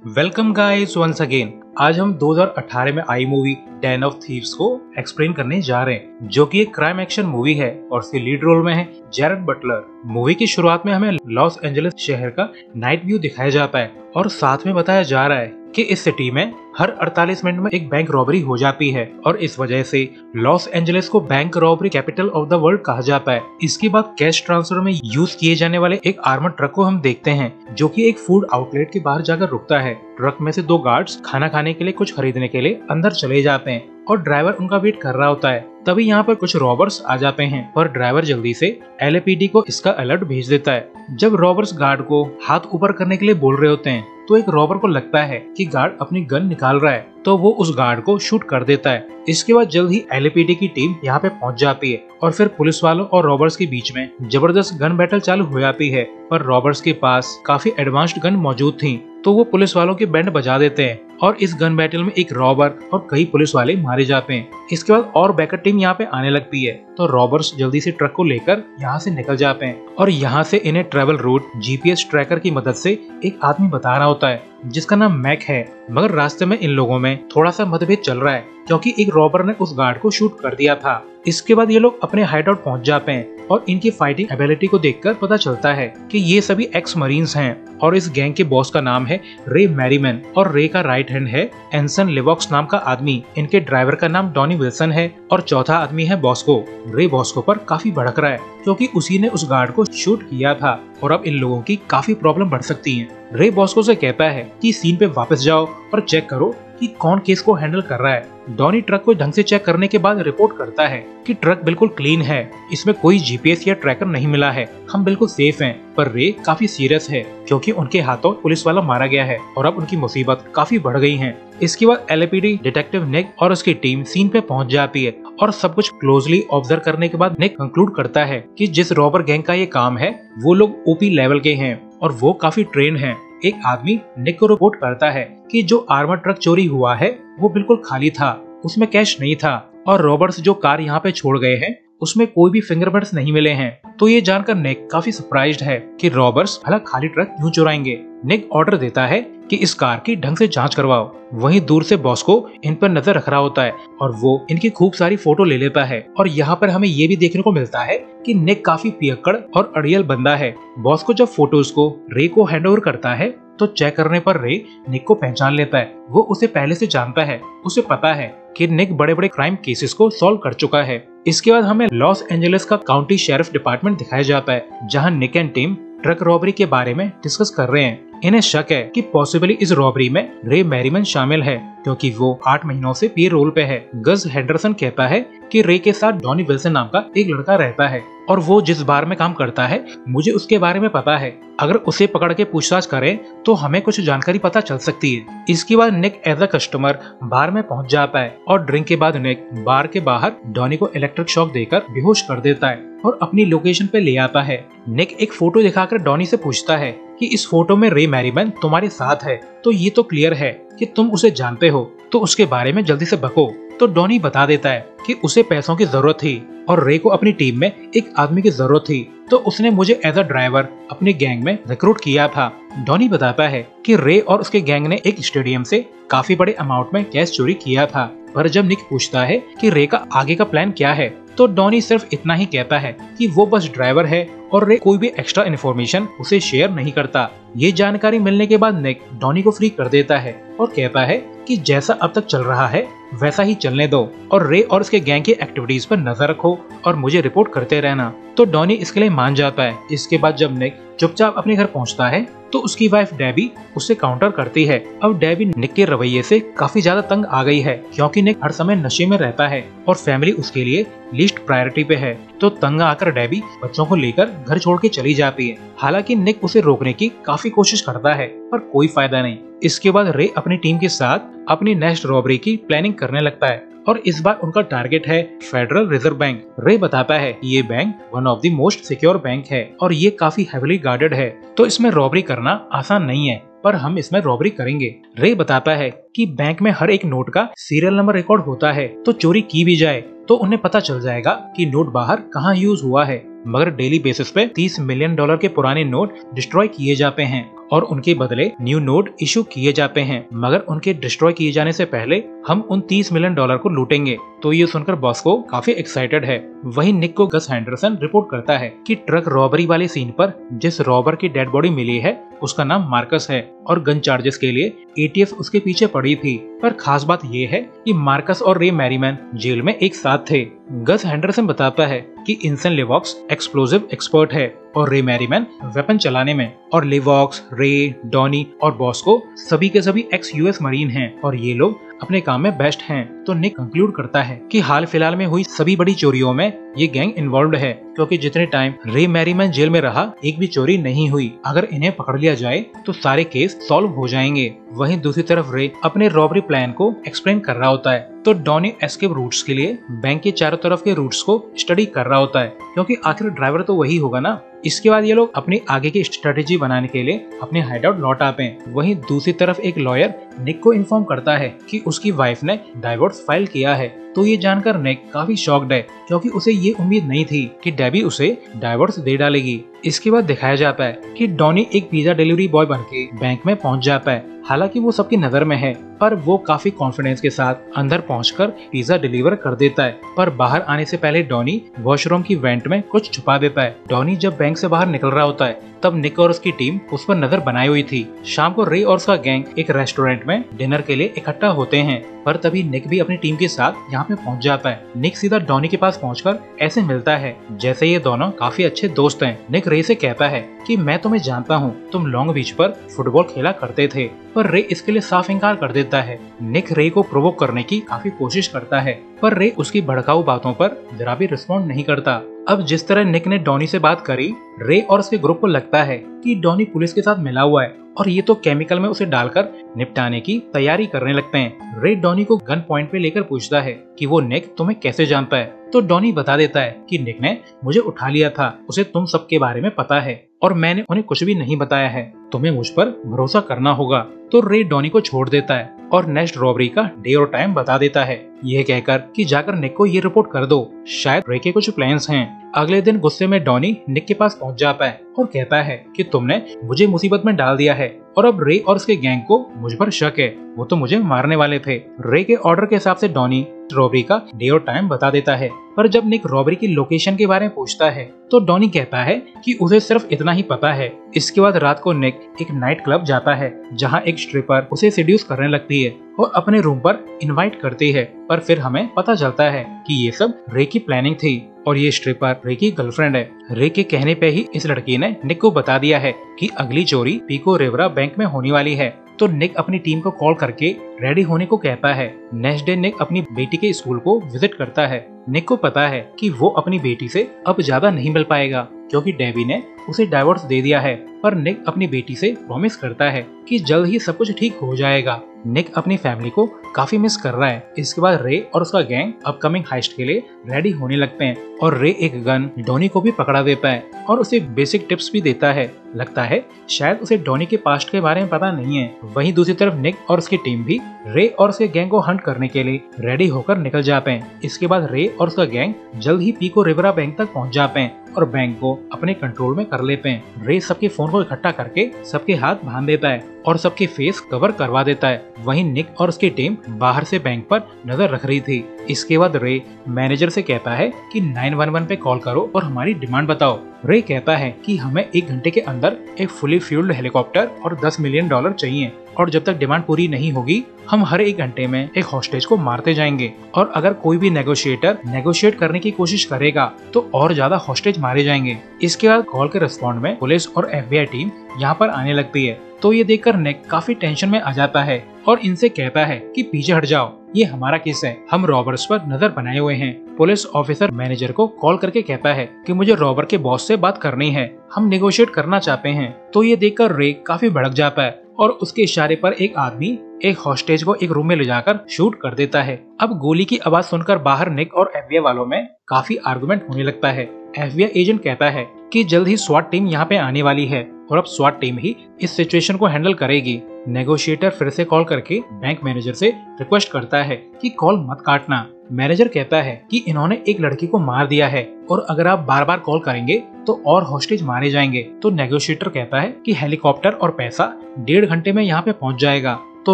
Welcome guys once again. आज हम 2018 में आई मूवी डेन ऑफ थीव्स को एक्सप्लेन करने जा रहे हैं, जो कि एक क्राइम एक्शन मूवी है और इसके लीड रोल में है जेरेड बटलर। मूवी की शुरुआत में हमें लॉस एंजलिस शहर का नाइट व्यू दिखाया जाता है और साथ में बताया जा रहा है कि इस सिटी में हर 48 मिनट में एक बैंक रॉबरी हो जाती है और इस वजह से लॉस एंजलिस को bank robbery capital of the world कहा जाता है। इसके बाद कैश ट्रांसफर में यूज किए जाने वाले एक आर्मर्ड ट्रक को हम देखते हैं, जो कि एक फूड आउटलेट के बाहर जाकर रुकता है। ट्रक में से दो गार्ड्स खाना खाने के लिए कुछ खरीदने के लिए अंदर चले जाते हैं और ड्राइवर उनका वेट कर रहा होता है। तभी यहाँ पर कुछ रॉबर्स आ जाते हैं और ड्राइवर जल्दी से LAPD को इसका अलर्ट भेज देता है। जब रॉबर्स गार्ड को हाथ ऊपर करने के लिए बोल रहे होते हैं तो एक रॉबर को लगता है कि गार्ड अपनी गन निकाल रहा है, तो वो उस गार्ड को शूट कर देता है। इसके बाद जल्द ही LAPD की टीम यहाँ पे पहुंच जाती है और फिर पुलिस वालों और रॉबर्स के बीच में जबरदस्त गन बैटल चालू हो जाती है। पर रॉबर्स के पास काफी एडवांस्ड गन मौजूद थी, तो वो पुलिस वालों के बैंड बजा देते हैं और इस गन बैटल में एक रॉबर और कई पुलिस वाले मारे जाते हैं। इसके बाद और बैकअप टीम यहाँ पे आने लगती है, तो रॉबर्स जल्दी से ट्रक को लेकर यहाँ से निकल जाते हैं और यहाँ से इन्हें ट्रेवल रूट GPS ट्रैकर की मदद से एक आदमी बता रहा होता है जिसका नाम मैक है। मगर रास्ते में इन लोगों में थोड़ा सा मतभेद चल रहा है क्योंकि एक रॉबर ने उस गार्ड को शूट कर दिया था। इसके बाद ये लोग अपने हाइड आउट पहुंच जाते हैं और इनकी फाइटिंग एबिलिटी को देखकर पता चलता है कि ये सभी एक्स मरीन्स हैं और इस गैंग के बॉस का नाम है रे मैरीमैन और रे का राइट हैंड है एंसन लिवॉक्स नाम का आदमी। इनके ड्राइवर का नाम डॉनी विल्सन है और चौथा आदमी है बॉस्को। रे बॉस्को पर काफी भड़क रहा है क्योंकि उसी ने उस गार्ड को शूट किया था और अब इन लोगों की काफी प्रॉब्लम बढ़ सकती है। रे बॉस्को से कहता है कि सीन पे वापस जाओ और चेक करो कि कौन केस को हैंडल कर रहा है। डॉनी ट्रक को ढंग से चेक करने के बाद रिपोर्ट करता है कि ट्रक बिल्कुल क्लीन है, इसमें कोई GPS या ट्रैकर नहीं मिला है, हम बिल्कुल सेफ हैं। पर रे काफी सीरियस है क्योंकि उनके हाथों पुलिस वाला मारा गया है और अब उनकी मुसीबत काफी बढ़ गई है। इसके बाद LAPD डिटेक्टिव निक और उसकी टीम सीन पे पहुंच जाती है और सब कुछ क्लोजली ऑब्जर्व करने के बाद निक कंक्लूड करता है कि जिस रॉबर गैंग का ये काम है वो लोग OP लेवल के हैं और वो काफी ट्रेन हैं। एक आदमी निक को रिपोर्ट करता है कि जो आर्मर ट्रक चोरी हुआ है वो बिल्कुल खाली था, उसमें कैश नहीं था और रॉबर्स जो कार यहाँ पे छोड़ गए हैं उसमें कोई भी फिंगरप्रिंट्स नहीं मिले हैं। तो ये जानकर निक काफी सरप्राइज्ड है कि रॉबर्स भला खाली ट्रक क्यों चुराएंगे। निक ऑर्डर देता है कि इस कार की ढंग से जांच करवाओ। वहीं दूर से बॉस को इन पर नजर रख रहा होता है और वो इनकी खूब सारी फोटो ले लेता है और यहाँ पर हमें ये भी देखने को मिलता है कि निक काफी पियक्कड़ और अड़ियल बंदा है। बॉस को जब फोटोज को रे को हैंडओवर करता है तो चेक करने पर रे निक को पहचान लेता है। वो उसे पहले से जानता है, उसे पता है कि निक बड़े बड़े क्राइम केसेस को सॉल्व कर चुका है। इसके बाद हमें लॉस एंजलिस का काउंटी शेरिफ डिपार्टमेंट दिखाया जाता है, जहां Nick and team truck robbery के बारे में डिस्कस कर रहे हैं। इन्हें शक है कि पॉसिबली इस रॉबरी में रे मैरीमैन शामिल है क्योंकि वो 8 महीनों से पे रोल पे है। गज हेंडरसन कहता है कि रे के साथ डॉनी विल्सन नाम का एक लड़का रहता है और वो जिस बार में काम करता है मुझे उसके बारे में पता है, अगर उसे पकड़ के पूछताछ करें तो हमें कुछ जानकारी पता चल सकती है। इसके बाद निक एज अ कस्टमर बार में पहुंच जाता है और ड्रिंक के बाद निक बार के बाहर डॉनी को इलेक्ट्रिक शॉक देकर बेहोश कर देता है और अपनी लोकेशन पे ले आता है। निक एक फोटो दिखाकर डॉनी से पूछता है कि इस फोटो में रे मैरीमैन तुम्हारे साथ है, तो ये तो क्लियर है कि तुम उसे जानते हो, तो उसके बारे में जल्दी से बको। तो डॉनी बता देता है कि उसे पैसों की जरूरत थी और रे को अपनी टीम में एक आदमी की जरूरत थी, तो उसने मुझे एज अ ड्राइवर अपनी गैंग में रिक्रूट किया था। डॉनी बताता है कि रे और उसके गैंग ने एक स्टेडियम से काफी बड़े अमाउंट में कैश चोरी किया था। पर जब निक पूछता है कि रे का आगे का प्लान क्या है तो डॉनी सिर्फ इतना ही कहता है कि वो बस ड्राइवर है और रे कोई भी एक्स्ट्रा इन्फॉर्मेशन उसे शेयर नहीं करता। ये जानकारी मिलने के बाद निक डॉनी को फ्री कर देता है और कहता है कि जैसा अब तक चल रहा है वैसा ही चलने दो और रे और उसके गैंग की एक्टिविटीज पर नजर रखो और मुझे रिपोर्ट करते रहना। तो डॉनी इसके लिए मान जाता है। इसके बाद जब निक चुपचाप अपने घर पहुंचता है तो उसकी वाइफ डेबी उससे काउंटर करती है। अब डेबी निक के रवैये से काफी ज्यादा तंग आ गई है क्योंकि निक हर समय नशे में रहता है और फैमिली उसके लिए लीस्ट प्रायोरिटी पे है। तो तंग आकर डेबी बच्चों को लेकर घर छोड़ के चली जाती है। हालांकि निक उसे रोकने की काफी कोशिश करता है पर कोई फायदा नहीं। इसके बाद रे अपनी टीम के साथ अपनी नेक्स्ट रॉबरी की प्लानिंग करने लगता है और इस बार उनका टारगेट है फेडरल रिजर्व बैंक। रे बताता है कि ये bank one of the most secure bank है और ये काफी हेविली गार्डेड है, तो इसमें रॉबरी करना आसान नहीं है, पर हम इसमें रॉबरी करेंगे। रे बताता है कि बैंक में हर एक नोट का सीरियल नंबर रिकॉर्ड होता है, तो चोरी की भी जाए तो उन्हें पता चल जाएगा कि नोट बाहर कहाँ यूज हुआ है। मगर डेली बेसिस पे $30 मिलियन के पुराने नोट डिस्ट्रॉय किए जाते हैं और उनके बदले न्यू नोट इशू किए जाते हैं। मगर उनके डिस्ट्रॉय किए जाने से पहले हम उन $30 मिलियन को लूटेंगे। तो ये सुनकर बॉस को काफी एक्साइटेड है। वहीं निक को गस हैंडरसन रिपोर्ट करता है कि ट्रक रॉबरी वाले सीन पर जिस रॉबर की डेड बॉडी मिली है उसका नाम मार्कस है और गन चार्जेस के लिए ATF उसके पीछे पड़ी थी। पर खास बात ये है कि मार्कस और रे मैरीमैन जेल में एक साथ थे। गस हैंडरसन बताता है कि इंसन लिवॉक्स एक्सप्लोजिव एक्सपर्ट है और रे मैरीमैन वेपन चलाने में, और लिवॉक्स, रे, डॉनी और बॉस को सभी के सभी ex-US मरीन हैं और ये लोग अपने काम में बेस्ट हैं। तो निक कंक्लूड करता है कि हाल फिलहाल में हुई सभी बड़ी चोरियों में ये गैंग इन्वॉल्व है, क्योंकि जितने टाइम रे मैरीमैन जेल में रहा एक भी चोरी नहीं हुई। अगर इन्हें पकड़ लिया जाए तो सारे केस सॉल्व हो जाएंगे। वहीं दूसरी तरफ रे अपने रॉबरी प्लान को एक्सप्लेन कर रहा होता है, तो डॉनी एस्केप रूट्स के लिए बैंक के चारों तरफ के रूट्स को स्टडी कर रहा होता है, क्योंकि आखिर ड्राइवर तो वही होगा ना। इसके बाद ये लोग अपनी आगे की स्ट्रेटेजी बनाने के लिए अपने हाइडआउट लौट आते हैं। वहीं दूसरी तरफ एक लॉयर निक को इन्फॉर्म करता है कि उसकी वाइफ ने डाइवोर्स फाइल किया है। तो ये जानकर निक काफी शॉक्ड है, क्योंकि उसे ये उम्मीद नहीं थी कि डेबी उसे डाइवोर्स दे डालेगी। इसके बाद दिखाया जाता है कि डॉनी एक पिज्जा डिलीवरी बॉय बनके बैंक में पहुंच जाता है। हालांकि वो सबकी नजर में है, पर वो काफी कॉन्फिडेंस के साथ अंदर पहुंचकर पिज्जा डिलीवर कर देता है। पर बाहर आने से पहले डॉनी वॉशरूम की वेंट में कुछ छुपा देता है। डॉनी जब बैंक से बाहर निकल रहा होता है तब निक और उसकी टीम उस पर नजर बनाई हुई थी। शाम को रे और उसका गैंग एक रेस्टोरेंट में डिनर के लिए इकट्ठा होते हैं, पर तभी निक भी अपनी टीम के साथ यहाँ पे पहुँच जाता है। निक सीधा डॉनी के पास पहुंचकर ऐसे मिलता है जैसे ये दोनों काफी अच्छे दोस्त हैं। निक रे से कहता है कि मैं तुम्हें जानता हूँ, तुम लॉन्ग बीच पर फुटबॉल खेला करते थे, पर रे इसके लिए साफ इनकार कर देता है। निक रे को प्रोवोक करने की काफी कोशिश करता है, पर रे उसकी भड़काऊ बातों पर जरा भी रिस्पॉन्ड नहीं करता। अब जिस तरह निक ने डॉनी से बात करी, रे और उसके ग्रुप को लगता है कि डॉनी पुलिस के साथ मिला हुआ है और ये तो केमिकल में उसे डालकर निपटाने की तैयारी करने लगते हैं। रे डॉनी को गन पॉइंट पे लेकर पूछता है कि वो निक तुम्हें कैसे जानता है, तो डॉनी बता देता है कि निक ने मुझे उठा लिया था, उसे तुम सबके बारे में पता है और मैंने उन्हें कुछ भी नहीं बताया है, तुम्हें मुझ पर भरोसा करना होगा। तो रे डॉनी को छोड़ देता है और नेक्स्ट रॉबरी का डे और टाइम बता देता है, यह कहकर कि जाकर निक को ये रिपोर्ट कर दो, शायद रे के कुछ प्लान्स हैं। अगले दिन गुस्से में डॉनी निक के पास पहुंच जाता है और कहता है कि तुमने मुझे मुसीबत में डाल दिया है और अब रे और उसके गैंग को मुझ पर शक है, वो तो मुझे मारने वाले थे। रे के ऑर्डर के हिसाब से डॉनी रॉबरी का डे और टाइम बता देता है, पर जब निक रॉबरी की लोकेशन के बारे में पूछता है तो डॉनी कहता है कि उसे सिर्फ इतना ही पता है। इसके बाद रात को निक एक नाइट क्लब जाता है जहां एक स्ट्रिपर उसे सेड्यूस करने लगती है और अपने रूम पर इनवाइट करती है, पर फिर हमें पता चलता है कि ये सब रे की प्लानिंग थी और ये स्ट्रिपर रे की गर्लफ्रेंड है। रे के कहने पे ही इस लड़की ने निक को बता दिया है कि अगली चोरी पिको रिवरा बैंक में होने वाली है। तो निक अपनी टीम को कॉल करके रेडी होने को कहता है। नेक्स्ट डे निक अपनी बेटी के स्कूल को विजिट करता है। निक को पता है कि वो अपनी बेटी से अब ज्यादा नहीं मिल पाएगा, क्योंकि डेबी ने उसे डाइवोर्स दे दिया है, पर निक अपनी बेटी से प्रॉमिस करता है कि जल्द ही सब कुछ ठीक हो जाएगा। निक अपनी फैमिली को काफी मिस कर रहा है। इसके बाद रे और उसका गैंग अपकमिंग हाइस्ट के लिए रेडी होने लगते हैं और रे एक गन डॉनी को भी पकड़ा देता है और उसे बेसिक टिप्स भी देता है। लगता है शायद उसे डॉनी के पास्ट के बारे में पता नहीं है। वहीं दूसरी तरफ निक और उसकी टीम भी रे और उसके गैंग को हंट करने के लिए रेडी होकर निकल जाते हैं। इसके बाद रे और उसका गैंग जल्द ही पिको रिवरा बैंक तक पहुंच जाते हैं और बैंक को अपने कंट्रोल में कर लेते हैं। रे सबके फोन को इकट्ठा करके सबके हाथ बांध देता है और सबके फेस कवर करवा देता है। वहीं निक और उसकी टीम बाहर से बैंक पर नजर रख रही थी। इसके बाद रे मैनेजर से कहता है कि 911 पे कॉल करो और हमारी डिमांड बताओ। रे कहता है कि हमें 1 घंटे के अंदर एक फुली फ्यूल्ड हेलीकॉप्टर और $10 मिलियन चाहिए और जब तक डिमांड पूरी नहीं होगी हम हर 1 घंटे में एक हॉस्टेज को मारते जाएंगे और अगर कोई भी नेगोशिएटर नेगोशिएट करने की कोशिश करेगा तो और ज्यादा हॉस्टेज मारे जाएंगे। इसके बाद कॉल के रिस्पॉन्ड में पुलिस और FBI टीम यहाँ पर आने लगती है। तो ये देखकर निक काफी टेंशन में आ जाता है और इनसे कहता है कि पीछे हट जाओ, ये हमारा केस है, हम रॉबर्स पर नजर बनाए हुए हैं। पुलिस ऑफिसर मैनेजर को कॉल करके कहता है कि मुझे रॉबर के बॉस से बात करनी है, हम नेगोशिएट करना चाहते हैं। तो ये देखकर रे काफी भड़क जाता है और उसके इशारे पर एक आदमी एक हॉस्टेज को एक रूम में ले जाकर शूट कर देता है। अब गोली की आवाज सुनकर बाहर निक और FBI वालों में काफी आर्गुमेंट होने लगता है। FBI एजेंट कहता है कि जल्द ही स्वाट टीम यहाँ पे आने वाली है और अब स्वाट टीम ही इस सिचुएशन को हैंडल करेगी। नेगोशिएटर फिर से कॉल करके बैंक मैनेजर से रिक्वेस्ट करता है कि कॉल मत काटना। मैनेजर कहता है कि इन्होंने एक लड़की को मार दिया है और अगर आप बार बार कॉल करेंगे तो और हॉस्टेज मारे जाएंगे। तो नेगोशिएटर कहता है कि हेलीकॉप्टर और पैसा 1.5 घंटे में यहाँ पे पहुँच जाएगा। तो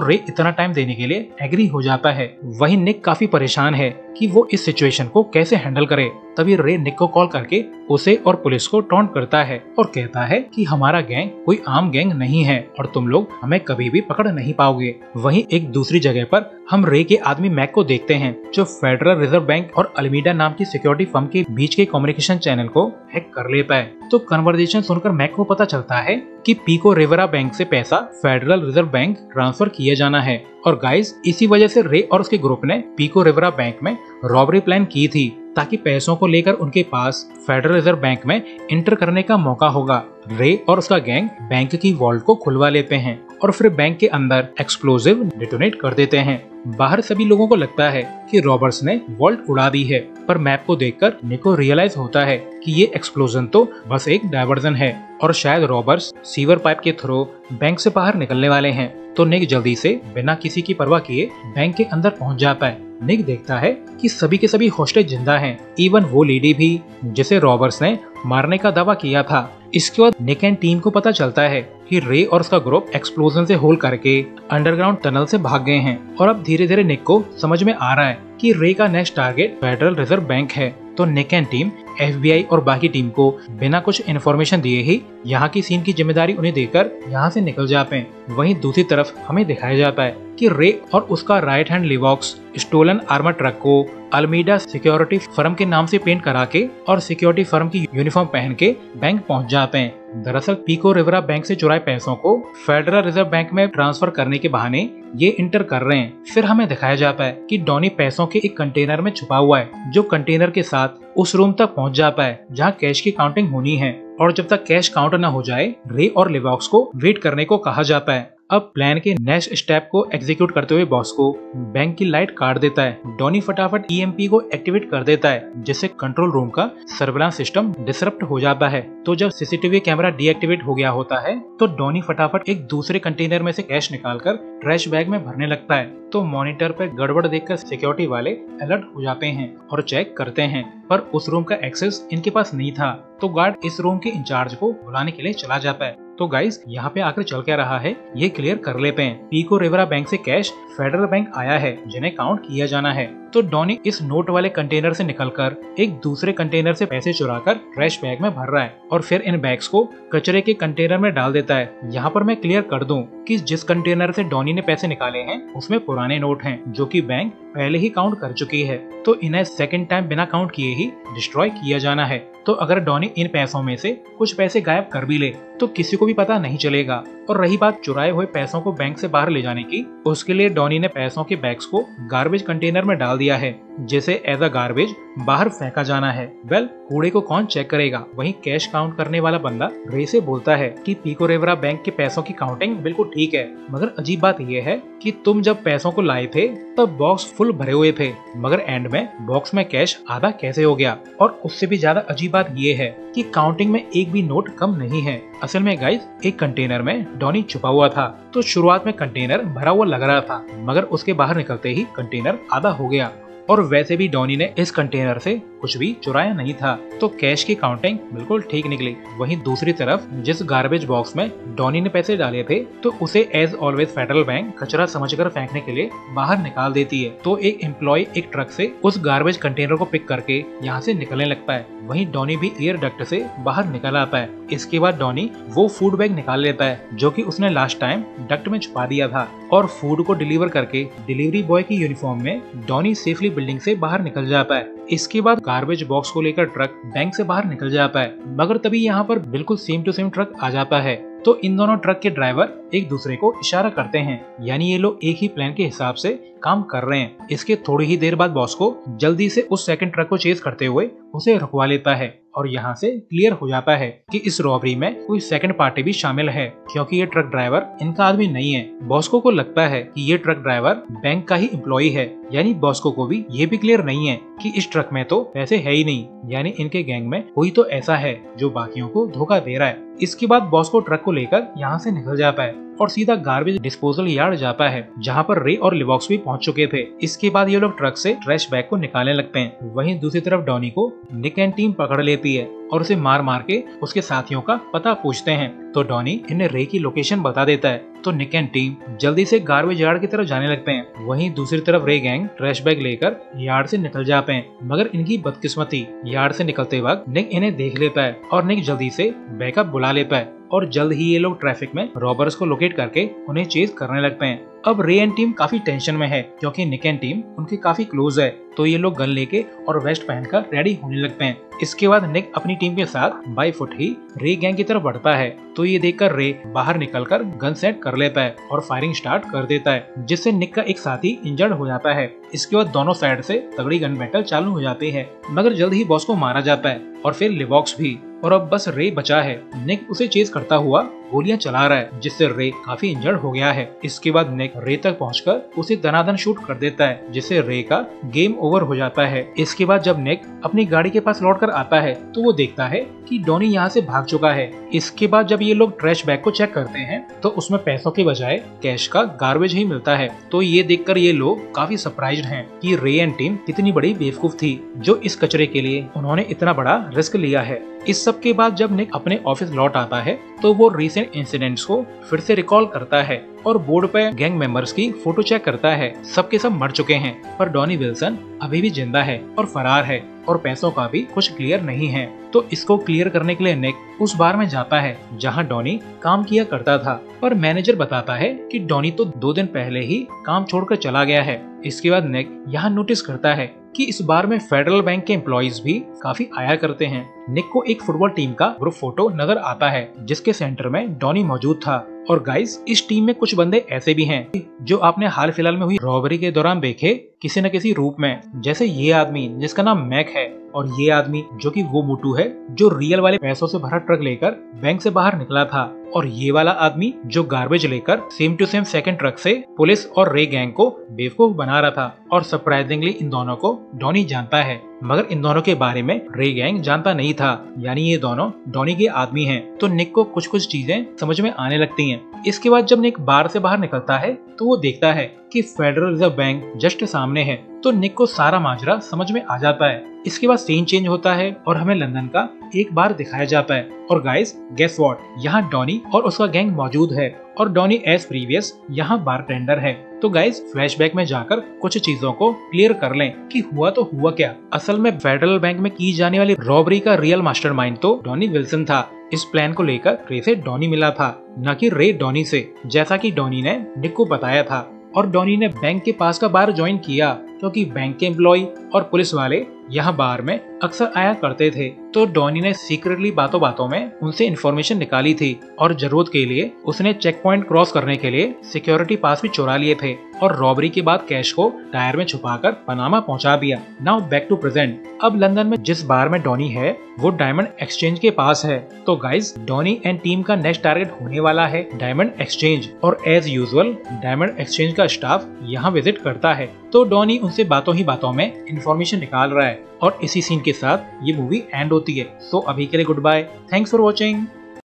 रे इतना टाइम देने के लिए एग्री हो जाता है। वहीं निक काफी परेशान है कि वो इस सिचुएशन को कैसे हैंडल करे। तभी रे निक को कॉल करके उसे और पुलिस को टॉन्ट करता है और कहता है कि हमारा गैंग कोई आम गैंग नहीं है और तुम लोग हमें कभी भी पकड़ नहीं पाओगे। वहीं एक दूसरी जगह पर हम रे के आदमी मैक को देखते हैं जो फेडरल रिजर्व बैंक और अल्मीडा नाम की सिक्योरिटी फर्म के बीच के कम्युनिकेशन चैनल को हैक कर लेता है। तो कन्वर्सेशन सुनकर मैक को पता चलता है कि पीको रिवेरा बैंक से पैसा फेडरल रिजर्व बैंक ट्रांसफर किया जाना है। और गाइस, इसी वजह से रे और उसके ग्रुप ने पीको रिवेरा बैंक में रॉबरी प्लान की थी ताकि पैसों को लेकर उनके पास फेडरल रिजर्व बैंक में इंटर करने का मौका होगा। रे और उसका गैंग बैंक की वॉल्ट को खुलवा लेते हैं और फिर बैंक के अंदर एक्सप्लोजिव डिटोनेट कर देते हैं। बाहर सभी लोगों को लगता है कि रॉबर्स ने वॉल्ट उड़ा दी है, पर मैप को देखकर निक को रियलाइज होता है कि ये एक्सप्लोजन तो बस एक डायवर्जन है और शायद रॉबर्स सीवर पाइप के थ्रू बैंक से बाहर निकलने वाले हैं। तो निक जल्दी से बिना किसी की परवाह किए बैंक के अंदर पहुंच जाता है। निक देखता है कि सभी के सभी हॉस्टेज जिंदा हैं, इवन वो लेडी भी जिसे रॉबर्स ने मारने का दावा किया था। इसके बाद निक एंड टीम को पता चलता है कि रे और उसका ग्रुप एक्सप्लोजन से होल करके अंडरग्राउंड टनल से भाग गए हैं और अब धीरे धीरे निक को समझ में आ रहा है कि रे का next target federal reserve bank है। तो निक एंड टीम FBI और बाकी टीम को बिना कुछ इन्फॉर्मेशन दिए ही यहाँ की सीन की जिम्मेदारी उन्हें देकर यहाँ से निकल जाते हैं। वहीं दूसरी तरफ हमें दिखाया जाता है कि रे और उसका राइट हैंड लिवॉक्स स्टोलन आर्मर ट्रक को अल्मीडा सिक्योरिटी फर्म के नाम से पेंट करा के और सिक्योरिटी फर्म की यूनिफॉर्म पहन के बैंक पहुंच जाते हैं। दरअसल पीको रिवेरा बैंक से चुराए पैसों को फेडरल रिजर्व बैंक में ट्रांसफर करने के बहाने ये इंटर कर रहे हैं। फिर हमें दिखाया जाता है कि डॉनी पैसों के एक कंटेनर में छुपा हुआ है जो कंटेनर के साथ उस रूम तक पहुंच जाता है जहां कैश की काउंटिंग होनी है और जब तक कैश काउंट न हो जाए रे और लिवॉक्स को वेट करने को कहा जाता है। अब प्लान के नेक्स्ट स्टेप को एग्जीक्यूट करते हुए बॉस को बैंक की लाइट काट देता है। डॉनी फटाफट EMP को एक्टिवेट कर देता है जिससे कंट्रोल रूम का सर्विलांस सिस्टम डिसरप्ट हो जाता है। तो जब CCTV कैमरा डीएक्टिवेट हो गया होता है तो डॉनी फटाफट एक दूसरे कंटेनर में से कैश निकालकर ट्रैश बैग में भरने लगता है। तो मॉनिटर पर गड़बड़ देखकर सिक्योरिटी वाले अलर्ट हो जाते हैं और चेक करते हैं, पर उस रूम का एक्सेस इनके पास नहीं था। तो गार्ड इस रूम के इंचार्ज को बुलाने के लिए चला जाता है। तो गाइस, यहाँ पे आकर चल क्या रहा है ये क्लियर कर लेते हैं। पीको रिवेरा बैंक से कैश फेडरल बैंक आया है जिन्हें काउंट किया जाना है। तो डॉनी इस नोट वाले कंटेनर से निकलकर एक दूसरे कंटेनर से पैसे चुराकर ट्रैश बैग में भर रहा है और फिर इन बैग्स को कचरे के कंटेनर में डाल देता है। यहाँ पर मैं क्लियर कर दूं कि जिस कंटेनर से डॉनी ने पैसे निकाले हैं उसमें पुराने नोट हैं जो कि बैंक पहले ही काउंट कर चुकी है, तो इन्हें सेकंड टाइम बिना काउंट किए ही डिस्ट्रॉय किया जाना है। तो अगर डॉनी इन पैसों में से कुछ पैसे गायब कर भी ले तो किसी को भी पता नहीं चलेगा। और रही बात चुराए हुए पैसों को बैंक से बाहर ले जाने की, उसके लिए डॉनी ने पैसों के बैग्स को गार्बेज कंटेनर में डाल दिया है जिसे एज अ गार्बेज बाहर फेंका जाना है। वेल, कूड़े को कौन चेक करेगा। वहीं कैश काउंट करने वाला बंदा रे से बोलता है कि पीको रिवेरा बैंक के पैसों की काउंटिंग बिल्कुल ठीक है, मगर अजीब बात यह है कि तुम जब पैसों को लाए थे तब बॉक्स फुल भरे हुए थे, मगर एंड में बॉक्स में कैश आधा कैसे हो गया। और उससे भी ज्यादा अजीब बात यह है कि काउंटिंग में एक भी नोट कम नहीं है। असल में गाइस, एक कंटेनर में डॉनी छुपा हुआ था। तो शुरुआत में कंटेनर भरा हुआ लग रहा था, मगर उसके बाहर निकलते ही कंटेनर आधा हो गया। और वैसे भी डॉनी ने इस कंटेनर से कुछ भी चुराया नहीं था, तो कैश की काउंटिंग बिल्कुल ठीक निकली। वहीं दूसरी तरफ जिस गार्बेज बॉक्स में डॉनी ने पैसे डाले थे तो उसे एज ऑलवेज फेडरल बैंक कचरा समझकर फेंकने के लिए बाहर निकाल देती है। तो एक एम्प्लॉय एक ट्रक से उस गार्बेज कंटेनर को पिक करके यहाँ से निकलने लगता है। वहीं डॉनी भी एयर डक्ट से बाहर निकल आता है। इसके बाद डॉनी वो फूड बैग निकाल लेता है जो कि उसने लास्ट टाइम डक्ट में छुपा दिया था और फूड को डिलीवर करके डिलीवरी बॉय की यूनिफॉर्म में डॉनी सेफली बिल्डिंग से बाहर निकल जाता है। इसके बाद गार्बेज बॉक्स को लेकर ट्रक बैंक से बाहर निकल जाता है, मगर तभी यहाँ पर बिल्कुल सेम टू सेम ट्रक आ जाता है। तो इन दोनों ट्रक के ड्राइवर एक दूसरे को इशारा करते हैं, यानी ये लोग एक ही प्लान के हिसाब से काम कर रहे हैं। इसके थोड़ी ही देर बाद बॉस को जल्दी से उस सेकंड ट्रक को चेज करते हुए उसे रुकवा लेता है और यहाँ से क्लियर हो जाता है कि इस रॉबरी में कोई सेकंड पार्टी भी शामिल है, क्योंकि ये ट्रक ड्राइवर इनका आदमी नहीं है। बॉस्को को लगता है कि ये ट्रक ड्राइवर बैंक का ही एम्प्लॉय है, यानी बॉस्को को भी ये भी क्लियर नहीं है कि इस ट्रक में तो पैसे है ही नहीं, यानी इनके गैंग में कोई तो ऐसा है जो बाकियों को धोखा दे रहा है। इसके बाद बॉस्को ट्रक को लेकर यहाँ से निकल जाता है और सीधा गार्बेज डिस्पोजल यार्ड जाता है, जहाँ पर रे और लिवॉक्स भी पहुंच चुके थे। इसके बाद ये लोग ट्रक से ट्रैश बैग को निकालने लगते हैं। वहीं दूसरी तरफ डॉनी को निक एंड टीम पकड़ लेती है और उसे मार मार के उसके साथियों का पता पूछते हैं। तो डॉनी इन्हें रे की लोकेशन बता देता है। तो निक एंड टीम जल्दी से गार्बेज यार्ड की तरफ जाने लगते हैं। वहीं दूसरी तरफ रे गैंग ट्रैश बैग लेकर यार्ड से निकल जाते हैं, मगर इनकी बदकिस्मती, यार्ड से निकलते वक्त निक इन्हें देख लेता है और निक जल्दी से बैकअप बुला लेता है और जल्द ही ये लोग ट्रैफिक में रॉबर्स को लोकेट करके उन्हें चेज करने लगते हैं। अब रे एंड टीम काफी टेंशन में है, क्योंकि निक एंड टीम उनके काफी क्लोज है। तो ये लोग गन लेके और वेस्ट पहनकर रेडी होने लगते हैं। इसके बाद निक अपनी टीम के साथ बाई फुट ही रे गैंग की तरफ बढ़ता है। तो ये देखकर रे बाहर निकलकर गन सेट कर लेता है और फायरिंग स्टार्ट कर देता है, जिससे निक का एक साथी इंजर्ड हो जाता है। इसके बाद दोनों साइड से तगड़ी गन बैटल चालू हो जाती है, मगर जल्द ही बॉस को मारा जाता है और फिर लिवॉक्स भी। और अब बस रे बचा है। निक उसे चेज करता हुआ गोलियां चला रहा है, जिससे रे काफी इंजर्ड हो गया है। इसके बाद निक रे तक पहुंचकर उसे दनादन शूट कर देता है, जिससे रे का गेम ओवर हो जाता है। इसके बाद जब निक अपनी गाड़ी के पास लौटकर आता है तो वो देखता है कि डॉनी यहाँ से भाग चुका है। इसके बाद जब ये लोग ट्रैश बैग को चेक करते हैं तो उसमें पैसों के बजाय कैश का गार्बेज ही मिलता है। तो ये देखकर ये लोग काफी सरप्राइज्ड हैं कि रे एंड टीम कितनी बड़ी बेवकूफ थी, जो इस कचरे के लिए उन्होंने इतना बड़ा रिस्क लिया है। इस सब के बाद जब निक अपने ऑफिस लौट आता है तो वो रिसेंट इंसिडेंट्स को फिर से रिकॉल करता है और बोर्ड पे गैंग मेंबर्स की फोटो चेक करता है। सबके सब मर चुके हैं, पर डॉनी विल्सन अभी भी जिंदा है और फरार है और पैसों का भी कुछ क्लियर नहीं है। तो इसको क्लियर करने के लिए निक उस बार में जाता है जहां डॉनी काम किया करता था, पर मैनेजर बताता है कि डॉनी तो 2 दिन पहले ही काम छोड़कर चला गया है। इसके बाद निक यहाँ नोटिस करता है कि इस बार में फेडरल बैंक के एम्प्लॉइज भी काफी आया करते हैं। निक को एक फुटबॉल टीम का ग्रुप फोटो नजर आता है, जिसके सेंटर में डॉनी मौजूद था। और गाइस, इस टीम में कुछ बंदे ऐसे भी हैं जो आपने हाल फिलहाल में हुई रॉबरी के दौरान देखे किसी न किसी रूप में, जैसे ये आदमी जिसका नाम मैक है, और ये आदमी जो कि वो मोटू है जो रियल वाले पैसों से भरा ट्रक लेकर बैंक से बाहर निकला था, और ये वाला आदमी जो गार्बेज लेकर same to same second truck से पुलिस और रे गैंग को बेवकूफ बना रहा था। और सरप्राइजिंगली इन दोनों को डॉनी जानता है, मगर इन दोनों के बारे में रे गैंग जानता नहीं था, यानी ये दोनों डॉनी के आदमी हैं। तो निक को कुछ कुछ चीजें समझ में आने लगती हैं। इसके बाद जब निक बार से बाहर निकलता है तो वो देखता है कि फेडरल रिजर्व बैंक जस्ट सामने है। तो निक को सारा माजरा समझ में आ जाता है। इसके बाद सीन चेंज होता है और हमें लंदन का एक बार दिखाया जाता है। और गाइस, गेस व्हाट, यहाँ डॉनी और उसका गैंग मौजूद है और डॉनी एज प्रीवियस यहाँ बारटेंडर है। तो गाइस, फ्लैशबैक में जाकर कुछ चीजों को क्लियर कर लें कि हुआ तो हुआ क्या। असल में फेडरल बैंक में की जाने वाली रॉबरी का रियल मास्टरमाइंड तो डॉनी विल्सन था। इस प्लान को लेकर रे से डॉनी मिला था, न कि रे डॉनी से, जैसा कि डॉनी ने निक को बताया था। और डॉनी ने बैंक के पास का बार ज्वाइन किया क्योंकि बैंक के एम्प्लॉय और पुलिस वाले यहाँ बार में अक्सर आया करते थे। तो डॉनी ने सीक्रेटली बातों बातों में उनसे इन्फॉर्मेशन निकाली थी और जरूरत के लिए उसने चेक पॉइंट क्रॉस करने के लिए सिक्योरिटी पास भी चुरा लिए थे और रॉबरी के बाद कैश को टायर में छुपाकर पनामा पहुंचा दिया। Now back to present. अब लंदन में जिस बार में डॉनी है वो डायमंड एक्सचेंज के पास है। तो गाइस, डॉनी एंड टीम का नेक्स्ट टारगेट होने वाला है डायमंड एक्सचेंज, और एज यूजुअल डायमंड एक्सचेंज का स्टाफ यहाँ विजिट करता है। तो डॉनी उनसे बातों ही बातों में इन्फॉर्मेशन निकाल रहा है और इसी सीन के साथ ये मूवी एंड होती है। सो अभी के लिए good bye, thanks for watching.